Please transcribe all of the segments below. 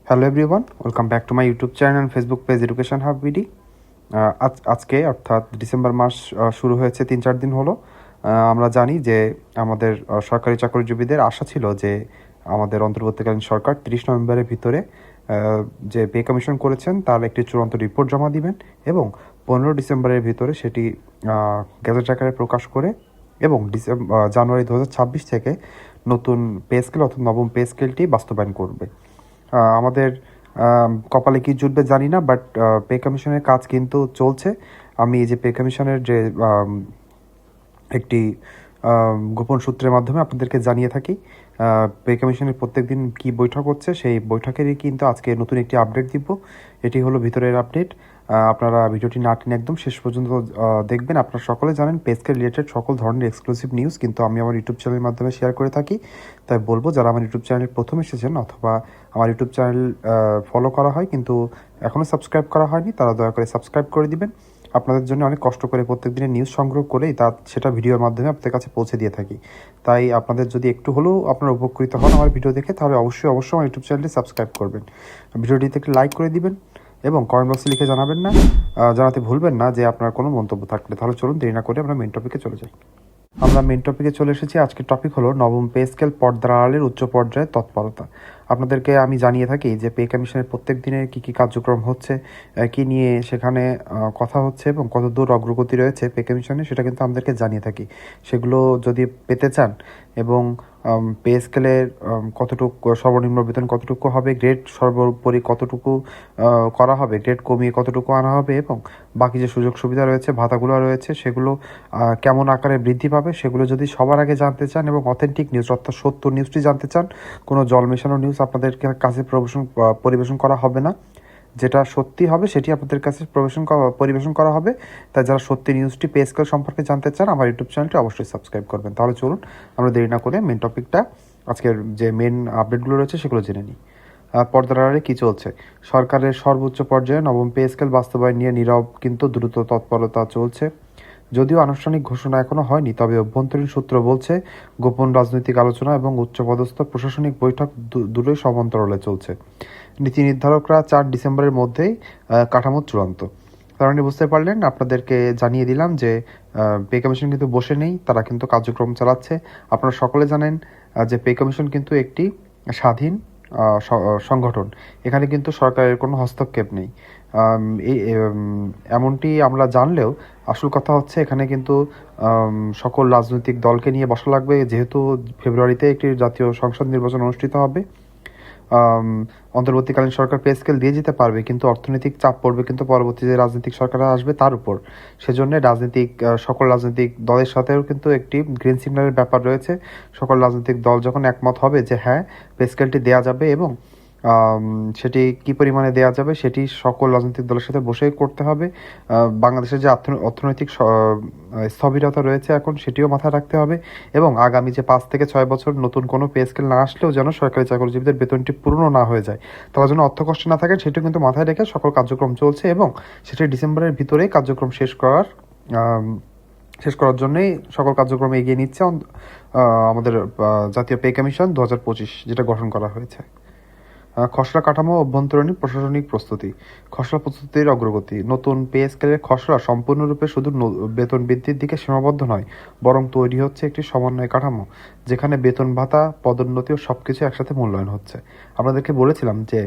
Hello everyone, welcome back to my YouTube channel and Facebook page education hub BD. আজকে অর্থাৎ December মাস শুরু হয়েছে 3-4 দিন হলো। আমরা জানি যে আমাদের সরকারি চাকরিজীবীদের আশা ছিল যে আমাদের অন্তর্বর্তীকালীন সরকার 30 নভেম্বরের ভিতরে যে পে কমিশন করেছেন তার একটি চূড়ান্ত রিপোর্ট জমা দিবেন এবং 15 ডিসেম্বরের ভিতরে সেটি গ্যাজেট আকারে প্রকাশ করে এবং জানুয়ারি 2026 থেকে নতুন পে স্কেল অর্থাৎ নবম পে স্কেলটি বাস্তবায়ন করবে। আমাদের কপালে কি জুটবে জানি না, বাট পে কমিশনের কাজ কিন্তু চলছে। আমি এই যে পে কমিশনের যে একটি গোপন সূত্রের মাধ্যমে আপনাদেরকে জানিয়ে থাকি, পে কমিশনের প্রত্যেক দিন কী বৈঠক হচ্ছে, সেই বৈঠকেরই কিন্তু আজকে নতুন একটি আপডেট দিব। এটি হলো ভিতরের আপডেট। আপনারা ভিডিওটি না টেনে একদম শেষ পর্যন্ত দেখবেন। আপনারা সকলে জানেন পেজকে রিলেটেড সকল ধরনের এক্সক্লুসিভ নিউজ কিন্তু আমি আমার ইউটিউব চ্যানেলের মাধ্যমে শেয়ার করে থাকি। তাই বলবো, যারা আমার ইউটিউব চ্যানেল প্রথম এসেছেন অথবা আমার ইউটিউব চ্যানেল ফলো করা হয় কিন্তু এখনও সাবস্ক্রাইব করা হয়নি, তারা দয়া করে সাবস্ক্রাইব করে দিবেন। আপনাদের জন্য অনেক কষ্ট করে প্রত্যেক দিনের নিউজ সংগ্রহ করেই সেটা ভিডিওর মাধ্যমে আপনাদের কাছে পৌঁছে দিয়ে থাকি। তাই আপনাদের যদি একটু হলেও আপনারা উপকৃত হন আমার ভিডিও দেখে, তাহলে অবশ্যই আমার ইউটিউব চ্যানেলটি সাবস্ক্রাইব করবেন, ভিডিওটিতে একটি লাইক করে দিবেন এবং কমেন্ট বক্সে লিখে জানাতে ভুলবেন না যে আপনার কোনো মন্তব্য থাকলে। তাহলে চলুন দেরি না করে আমরা মেন টপিকে চলে যাই। আমরা মেন টপিকে চলে এসেছি। আজকের টপিক হলো নবম পে স্কেল পর্দার আড়ালের উচ্চ পর্যায়ে তৎপরতা। আপনাদেরকে আমি জানিয়ে থাকি যে পে কমিশনের প্রত্যেক দিনে কী কী কার্যক্রম হচ্ছে, কী নিয়ে সেখানে কথা হচ্ছে এবং কত দূর অগ্রগতি রয়েছে পে কমিশনে, সেটা কিন্তু আমাদেরকে জানিয়ে থাকি। সেগুলো যদি পেতে চান এবং পে স্কেলের কতটুকু সর্বনিম্ন বেতন কতটুকু হবে, গ্রেড সর্বোপরি কতটুকু করা হবে, গ্রেড কমিয়ে কতটুকু আনা হবে এবং বাকি যে সুযোগ সুবিধা রয়েছে, ভাতাগুলো রয়েছে, সেগুলো কেমন আকারে বৃদ্ধি পাবে, সেগুলো যদি সবার আগে জানতে চান এবং অথেন্টিক নিউজ অর্থাৎ সত্য নিউজটি জানতে চান, কোনো জল মেশানো নিউজ আপনাদের কাছে পরিবেশন করা হবে না। যেটা সত্যি হবে সেটি আপনাদের কাছে পরিবেশন করা হবে। তাই যারা সত্যি নিউজটি পে স্কেল সম্পর্কে জানতে চান আমার ইউটিউব চ্যানেলটি অবশ্যই সাবস্ক্রাইব করবেন। তাহলে চলুন আমরা দেরি না করে মেন টপিকটা, আজকের যে মেন আপডেটগুলো রয়েছে সেগুলো জেনে নিই। পর্দার আড়ালে কী চলছে? সরকারের সর্বোচ্চ পর্যায়ে নবম পে স্কেল বাস্তবায়ন নিয়ে নীরব কিন্তু দ্রুত তৎপরতা চলছে। যদিও আনুষ্ঠানিক ঘোষণা এখনো হয়নি, তবে অভ্যন্তরীণ সূত্র বলছে গোপন রাজনৈতিক আলোচনা এবং উচ্চপদস্থ প্রশাসনিক বৈঠক দুটোই সমান্তরালে চলছে। নীতি নির্ধারকরা 4 ডিসেম্বরের মধ্যেই কাঠামো চূড়ান্ত। তার মানে বুঝতে পারলেন, আপনাদেরকে জানিয়ে দিলাম যে পে কমিশন কিন্তু বসে নেই, তারা কিন্তু কার্যক্রম চালাচ্ছে। আপনারা সকলে জানেন যে পে কমিশন কিন্তু একটি স্বাধীন সংগঠন, এখানে কিন্তু সরকারের কোনো হস্তক্ষেপ নেই। এমনটি আমরা জানলেও আসল কথা হচ্ছে এখানে কিন্তু সকল রাজনৈতিক দলকে নিয়ে বসা লাগবে, যেহেতু ফেব্রুয়ারিতে একটি জাতীয় সংসদ নির্বাচন অনুষ্ঠিত হবে। অন্তর্বর্তীকালীন সরকার পে স্কেল দিয়ে যেতে পারবে, কিন্তু অর্থনৈতিক চাপ পড়বে কিন্তু পরবর্তী যে রাজনৈতিক সরকার আসবে তার উপর। সেজন্য সকল রাজনৈতিক দলের সাথেও কিন্তু একটি গ্রিন সিগন্যালের ব্যাপার রয়েছে। সকল রাজনৈতিক দল যখন একমত হবে যে হ্যাঁ পে স্কেলটি দেওয়া যাবে এবং সেটি কী পরিমাণে দেওয়া যাবে সেটি সকল রাজনৈতিক দলের সাথে বসে করতে হবে। বাংলাদেশের যে অর্থনৈতিক স্থবিরতা রয়েছে এখন, সেটিও মাথায় রাখতে হবে এবং আগামী যে 5 থেকে 6 বছর নতুন কোনো পে স্কেল না আসলেও যেন সরকারি চাকরিজীবীদের বেতনটি পূর্ণ না হয়ে যায়, তারা যেন অর্থকষ্ট না থাকে, সেটিও কিন্তু মাথায় রেখে সকল কার্যক্রম চলছে এবং সেটি ডিসেম্বরের ভিতরেই কার্যক্রম শেষ করার জন্যই সকল কার্যক্রম এগিয়ে নিচ্ছে আমাদের জাতীয় পে কমিশন 2025 যেটা গঠন করা হয়েছে। খসড়া কাঠামো অভ্যন্তরীণ প্রশাসনিক প্রস্তুতি। খসড়া প্রস্তুতির অগ্রগতি। নতুন পে স্কেলের খসড়া সম্পূর্ণরূপে শুধু বেতন বৃদ্ধির দিকে সীমাবদ্ধ নয়, বরং তৈরি হচ্ছে একটি সমন্বয় কাঠামো যেখানে বেতন ভাতা, পদোন্নতি ও সবকিছু একসাথে মূল্যায়ন হচ্ছে। আপনাদেরকে বলেছিলাম যে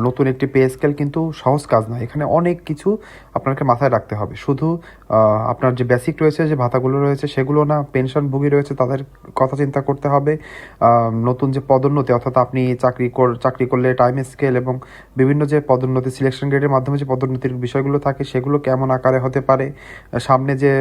নতুন একটি পে স্কেল কিন্তু সহজ কাজ নয়, এখানে অনেক কিছু আপনাকে মাথায় রাখতে হবে। শুধু আপনার যে বেসিক রয়েছে, যে ভাতাগুলো রয়েছে সেগুলো না, পেনশনভোগী রয়েছে তাদের কথা চিন্তা করতে হবে। নতুন যে পদোন্নতি অর্থাৎ আপনি চাকরি করলে টাইম স্কেল এবং বিভিন্ন যে পদোন্নতি সিলেকশন গ্রেডের মাধ্যমে যে পদোন্নতির বিষয়গুলো থাকে সেগুলো কেমন আকারে হতে পারে। সামনে যে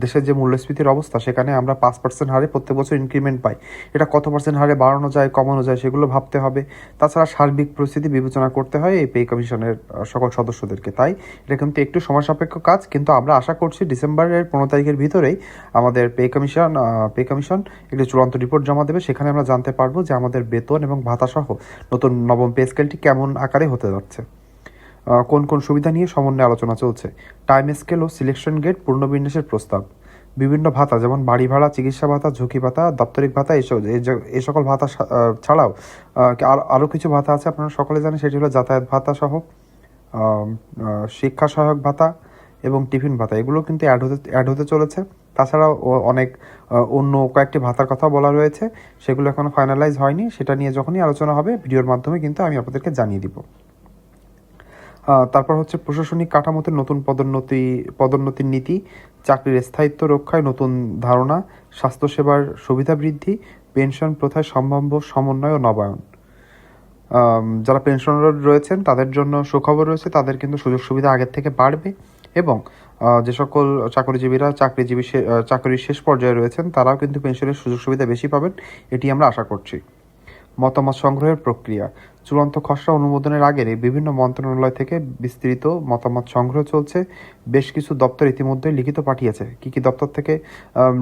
দেশের যে মূল্যস্ফীতির অবস্থা, সেখানে আমরা 5% হারে প্রত্যেক বছর ইনক্রিমেন্ট পাই, এটা কত পার্সেন্ট হারে বাড়ানো যায়, কমানো যায়, সেগুলো ভাবতে হবে। তাছাড়া সার্বিক পরিস্থিতি বিবেচনা করতে হয় এই পে কমিশনের সকল সদস্যদেরকে। তাই এটা কিন্তু একটু সময় সাপেক্ষ কাজ, কিন্তু আমরা আশা করছি ডিসেম্বরের 15 তারিখের ভিতরেই আমাদের পে কমিশন একটি চূড়ান্ত রিপোর্ট জমা দেবে। সেখানে আমরা জানতে পারবো যে আমাদের বেতন এবং ভাতা সহ নতুন নবম পে স্কেলটি কেমন আকারে হতে যাচ্ছে। কোন কোন সুবিধা নিয়ে সমন্বয়ে আলোচনা চলছে। টাইম স্কেল ও সিলেকশন গ্রেড পুনর্বিন্যাসের প্রস্তাব। বিভিন্ন ভাতা যেমন বাড়ি ভাড়া, চিকিৎসা ভাতা, ঝুঁকি ভাতা, দাপ্তরিক ভাতা, এই সকল ভাতা ছাড়াও আরও কিছু ভাতা আছে আপনারা সকলে জানেন, সেটি হলো যাতায়াত ভাতা সহ শিক্ষা সহায়ক ভাতা এবং টিফিন ভাতা, এগুলো কিন্তু অ্যাড হতে চলেছে। তাছাড়াও অনেক অন্য কয়েকটি ভাতার কথা বলা রয়েছে, সেগুলো এখনও ফাইনালাইজ হয়নি, সেটা নিয়ে যখনই আলোচনা হবে ভিডিওর মাধ্যমে কিন্তু আমি আপনাদেরকে জানিয়ে দিব। তারপর হচ্ছে প্রশাসনিক কাঠামোতে নতুন পদোন্নতির নীতি, চাকরির স্থায়িত্ব রক্ষায় নতুন ধারণা, স্বাস্থ্যসেবার সুবিধা বৃদ্ধি, পেনশন প্রথায় সম্ভাব্য সমন্বয় ও নবায়ন। যারা পেনশনার রয়েছেন তাদের জন্য সুখবর রয়েছে, তাদের কিন্তু সুযোগ সুবিধা আগের থেকে বাড়বে এবং যে সকল চাকরিজীবীরা চাকরির শেষ পর্যায়ে রয়েছেন তারাও কিন্তু পেনশনের সুযোগ সুবিধা বেশি পাবেন, এটি আমরা আশা করছি। মতামত সংগ্রহের প্রক্রিয়া, চূড়ান্ত খসড়া অনুমোদনের আগে বিভিন্ন মন্ত্রণালয় থেকে বিস্তৃত মতামত সংগ্রহ চলছে। বেশ কিছু দপ্তর ইতিমধ্যে লিখিত পাঠিয়েছে। কী দপ্তর থেকে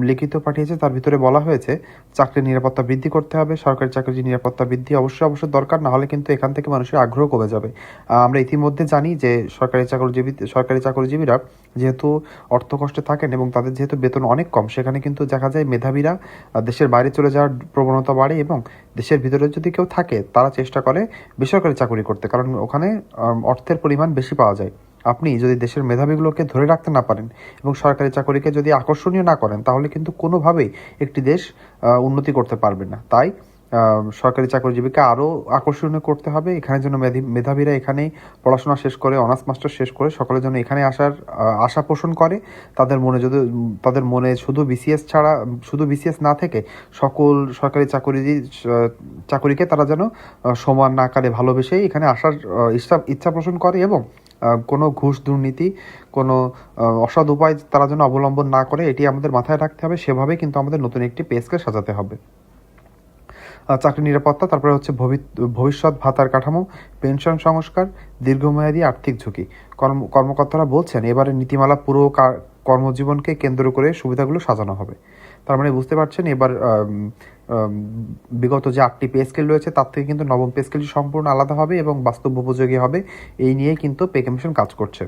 লিখিত পাঠিয়েছে তার ভিতরে বলা হয়েছে চাকরির নিরাপত্তা বৃদ্ধি করতে হবে, সরকারি চাকরির নিরাপত্তা বৃদ্ধি অবশ্যই দরকার, না হলে কিন্তু এখান থেকে মানুষের আগ্রহ কমে যাবে। আমরা ইতিমধ্যে জানি যে সরকারি চাকরিজীবীরা যেহেতু অর্থকষ্টে থাকেন এবং তাদের যেহেতু বেতন অনেক কম, সেখানে কিন্তু দেখা যায় মেধাবীরা দেশের বাইরে চলে যাওয়ার প্রবণতা বাড়ে এবং দেশের ভিতরে যদি কেউ থাকে তারা চেষ্টা করে বেসরকারি চাকরি করতে, কারণ ওখানে অর্থের পরিমাণ বেশি পাওয়া যায়। আপনি যদি দেশের মেধাবীগুলোকে ধরে রাখতে না পারেন এবং সরকারি চাকরিকে যদি আকর্ষণীয় না করেন, তাহলে কিন্তু কোনোভাবেই একটি দেশ উন্নতি করতে পারবে না। তাই সরকারি চাকরিজীবীকে আরও আকর্ষণীয় করতে হবে। এখানে যেন মেধাবীরা এখানেই পড়াশোনা শেষ করে, অনার্স মাস্টার শেষ করে সকলের জন্য এখানে আসার আশা পোষণ করে। তাদের মনে শুধু বিসিএস না থেকে সকল সরকারি চাকরিকে তারা যেন সমান আকারে ভালোবেসে এখানে আসার ইচ্ছা পোষণ করে এবং কোনো ঘুষ দুর্নীতি, কোনো অসৎ উপায় তারা যেন অবলম্বন না করে, এটি আমাদের মাথায় রাখতে হবে। সেভাবে কিন্তু আমাদের নতুন একটি পে স্কেল সাজাতে হবে। চাকরি নিরাপত্তা, তারপরে হচ্ছে ভবিষ্যৎ ভাতার কাঠামো, পেনশন সংস্কার, দীর্ঘমেয়াদী আর্থিক ঝুঁকি। কর্মকর্তারা বলছেন এবারের নীতিমালা পুরো কর্মজীবনকে কেন্দ্র করে সুবিধাগুলো সাজানো হবে। তার মানে বুঝতে পারছেন এবার বিগত যে 8টি পে স্কেল রয়েছে তার থেকে কিন্তু নবম পে স্কেলটি সম্পূর্ণ আলাদা হবে এবং বাস্তব উপযোগী হবে। এই নিয়েই কিন্তু পে কমিশন কাজ করছে।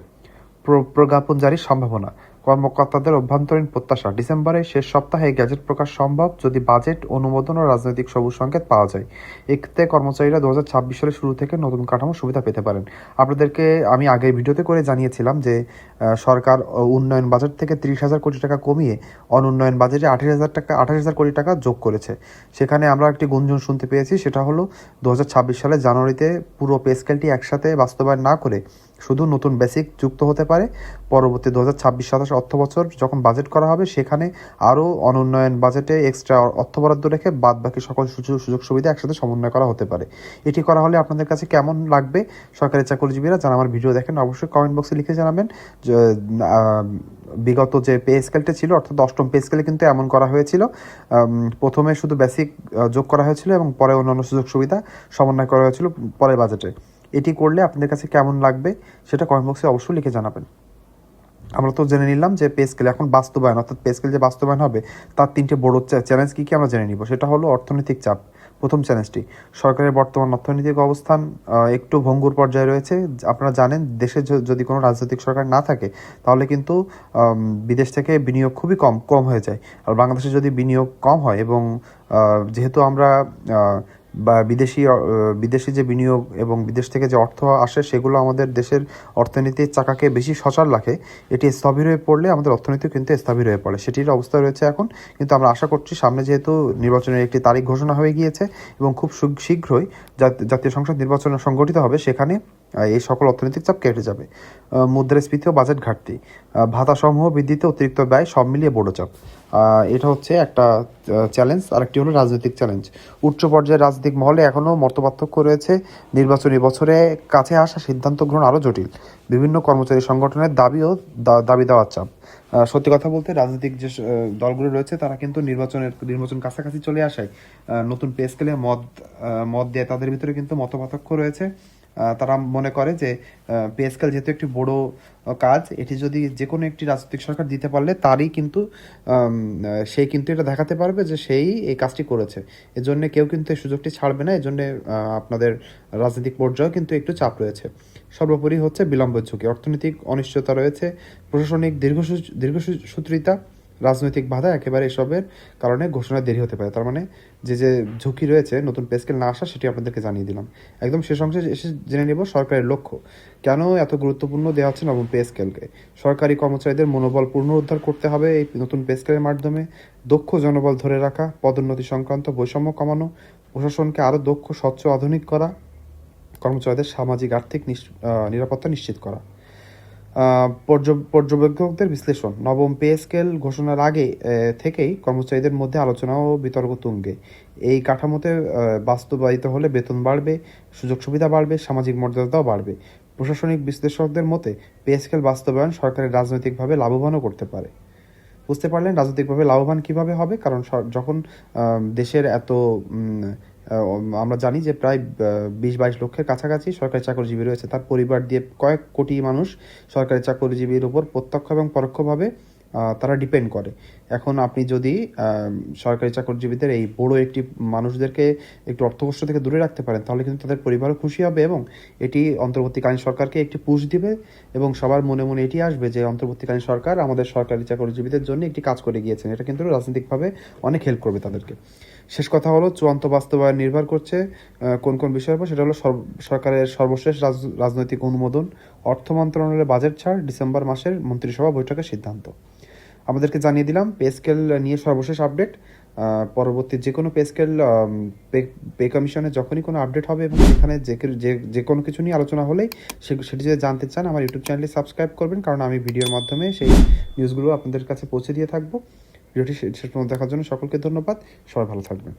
প্রজ্ঞাপন জারির সম্ভাবনা, কর্মকর্তাদের অভ্যন্তরীণ প্রত্যাশা ডিসেম্বরের শেষ সপ্তাহে গ্যাজেট প্রকাশ সম্ভব যদি বাজেট অনুমোদন ও রাজনৈতিক সবুজ সংকেত পাওয়া যায়। এতে কর্মচারীরা 2026 সালের শুরু থেকে নতুন কাঠামো সুবিধা পেতে পারেন। আপনাদেরকে আমি আগের ভিডিওতে করে জানিয়েছিলাম যে সরকার উন্নয়ন বাজেট থেকে 30,000 কোটি টাকা কমিয়ে অনুন্নয়ন বাজেটে 28,000 কোটি টাকা যোগ করেছে। সেখানে আমরা একটি গুঞ্জন শুনতে পেয়েছি, সেটা হলো 2026 সালের জানুয়ারিতে পুরো পে স্কেলটি একসাথে বাস্তবায়ন না করে শুধু নতুন বেসিক যুক্ত হতে পারে। পরবর্তী 2026-27 অর্থ বছর যখন বাজেট করা হবে সেখানে আরও অনুন্নয়ন বাজেটে এক্সট্রা অর্থ বরাদ্দ রেখে বাদ বাকি সকল সুযোগ সুবিধা একসাথে সমন্বয় করা হতে পারে। এটি করা হলে আপনাদের কাছে কেমন লাগবে সরকারি চাকরিজীবীরা যারা আমার ভিডিও দেখেন অবশ্যই কমেন্ট বক্সে লিখে জানাবেন। বিগত যে পে স্কেলটা ছিল অর্থাৎ 8ম পে স্কেলে কিন্তু এমন করা হয়েছিল, প্রথমে শুধু বেসিক যোগ করা হয়েছিল এবং পরে অন্যান্য সুযোগ সুবিধা সমন্বয় করা হয়েছিল পরের বাজেটে। এটি করলে আপনাদের কাছে কেমন লাগবে সেটা কমেন্ট বক্সে অবশ্যই লিখে জানাবেন। আমরা তো জেনে নিলাম যে পে স্কেল এখন বাস্তবায়ন, অর্থাৎ পে স্কেল যে বাস্তবায়ন হবে তার 3টে বড় চ্যালেঞ্জ কী আমরা জেনে নিব। সেটা হলো অর্থনৈতিক চাপ। প্রথম চ্যালেঞ্জটি, সরকারের বর্তমান অর্থনৈতিক অবস্থান একটু ভঙ্গুর পর্যায়ে রয়েছে। আপনারা জানেন দেশে যদি কোনো রাজনৈতিক সরকার না থাকে তাহলে কিন্তু বিদেশ থেকে বিনিয়োগ খুবই কম হয়ে যায়। আর বাংলাদেশে যদি বিনিয়োগ কম হয় এবং যেহেতু আমরা বা বিদেশি যে বিনিয়োগ এবং বিদেশ থেকে যে অর্থ আসে সেগুলো আমাদের দেশের অর্থনীতির চাকাকে বেশি সচল রাখে, এটি স্থবির হয়ে পড়লে আমাদের অর্থনীতিও কিন্তু স্থবির হয়ে পড়ে। সেটির অবস্থা রয়েছে এখন। কিন্তু আমরা আশা করছি সামনে যেহেতু নির্বাচনের একটি তারিখ ঘোষণা হয়ে গিয়েছে এবং খুব শীঘ্রই জাতীয় সংসদ নির্বাচন সংগঠিত হবে, সেখানে এই সকল অর্থনৈতিক চাপ কেটে যাবে। মুদ্রাস্ফীতি ও বাজেট ঘাটতি, ভাতাসমূহ বৃদ্ধিতে অতিরিক্ত ব্যয়, সব মিলিয়ে বড় চাপ। এটা হচ্ছে একটা চ্যালেঞ্জ। আরেকটি হলো রাজনৈতিক চ্যালেঞ্জ। উচ্চ পর্যায়ের রাজনৈতিক মহলে এখনও মতপার্থক্য রয়েছে। নির্বাচনী বছরে কাছে আসা সিদ্ধান্ত গ্রহণ আরও জটিল। বিভিন্ন কর্মচারী সংগঠনের দাবি দেওয়ার চাপ। সত্যি কথা বলতে রাজনৈতিক যে দলগুলো রয়েছে তারা কিন্তু নির্বাচন কাছাকাছি চলে আসায় নতুন পে স্কেলে মত দেয়, তাদের ভিতরে কিন্তু মতপার্থক্য রয়েছে। তারা মনে করে যে পে স্কেল যেহেতু একটি বড় কাজ, এটি যদি যে কোনো একটি রাজনৈতিক সরকার দিতে পারলে তারই কিন্তু সেই কিন্তু এটা দেখাতে পারবে যে সেই এই কাজটি করেছে। এজন্য কেউ কিন্তু এই সুযোগটি ছাড়বে না। এজন্য আপনাদের রাজনৈতিক পর্যায়েও কিন্তু একটু চাপ রয়েছে। সর্বোপরি হচ্ছে বিলম্বের ঝুঁকি, অর্থনৈতিক অনিশ্চয়তা রয়েছে, প্রশাসনিক দীর্ঘসূত্রিতা, রাজনৈতিক বাধা একেবারে এসবের কারণে ঘোষণা দেরি হতে পারে। তার মানে যে ঝুঁকি রয়েছে নতুন পে স্কেল না আসা, সেটি আপনাদেরকে জানিয়ে দিলাম। একদম শেষ অংশে এসে জেনে নেব সরকারের লক্ষ্য। কেন এত গুরুত্বপূর্ণ দেওয়া হচ্ছে নবম পে স্কেলকে? সরকারি কর্মচারীদের মনোবল পুনরুদ্ধার করতে হবে এই নতুন পে স্কেলের মাধ্যমে। দক্ষ জনবল ধরে রাখা, পদোন্নতি সংক্রান্ত বৈষম্য কমানো, প্রশাসনকে আরও দক্ষ, স্বচ্ছ, আধুনিক করা, কর্মচারীদের সামাজিক আর্থিক নিরাপত্তা নিশ্চিত করা। পর্যবেক্ষকদের বিশ্লেষণ, নবম পে স্কেল ঘোষণার আগে থেকেই কর্মচারীদের মধ্যে আলোচনা ও বিতর্ক তুঙ্গে। এই কাঠামোতে বাস্তবায়িত হলে বেতন বাড়বে, সুযোগ সুবিধা বাড়বে, সামাজিক মর্যাদাও বাড়বে। প্রশাসনিক বিশ্লেষকদের মতে পে স্কেল বাস্তবায়ন সরকারের রাজনৈতিকভাবে লাভবানও করতে পারে। বুঝতে পারলেন রাজনৈতিকভাবে লাভবান কিভাবে হবে? কারণ যখন দেশের এত আমরা জানি যে প্রায় 20-22 লক্ষের কাছাকাছি সরকারি চাকরিজীবী রয়েছে, তার পরিবার দিয়ে কয়েক কোটি মানুষ সরকারি চাকরিজীবীর উপর প্রত্যক্ষ এবং পরোক্ষভাবে তারা ডিপেন্ড করে। এখন আপনি যদি সরকারি চাকরিজীবীদের এই বড় একটি মানুষদেরকে একটু অর্থকষ্ট থেকে দূরে রাখতে পারেন, তাহলে কিন্তু তাদের পরিবারও খুশি হবে এবং এটি অন্তর্বর্তীকালীন সরকারকে একটি পুশ দিবে এবং সবার মনে মনে এটি আসবে যে অন্তর্বর্তীকালীন সরকার আমাদের সরকারি চাকরিজীবীদের জন্য একটি কাজ করে গিয়েছেন। এটা কিন্তু রাজনৈতিকভাবে অনেক হেল্প করবে তাদেরকে। শেষ কথা হলো, চূড়ান্ত বাস্তবায়ন নির্ভর করছে কোন কোন বিষয়ের উপর? সেটা হলো সরকারের সর্বশেষ রাজনৈতিক অনুমোদন, অর্থ মন্ত্রণালয়ের বাজেট ছাড়, ডিসেম্বর মাসের মন্ত্রিসভা বৈঠকের সিদ্ধান্ত। আমাদেরকে জানিয়ে দিলাম পে স্কেল নিয়ে সর্বশেষ আপডেট। পরবর্তী যে কোনো পে স্কেল পে কমিশনে যখনই কোনো আপডেট হবে এবং সেখানে যে কোনো কিছু নিয়ে আলোচনা হলেই সেটি যদি জানতে চান আমার ইউটিউব চ্যানেলটি সাবস্ক্রাইব করবেন, কারণ আমি ভিডিওর মাধ্যমে সেই নিউজগুলো আপনাদের কাছে পৌঁছে দিয়ে থাকবো। ভিডিওটি শেষ পর্যন্ত দেখার জন্য সকলকে ধন্যবাদ। সবাই ভালো থাকবেন।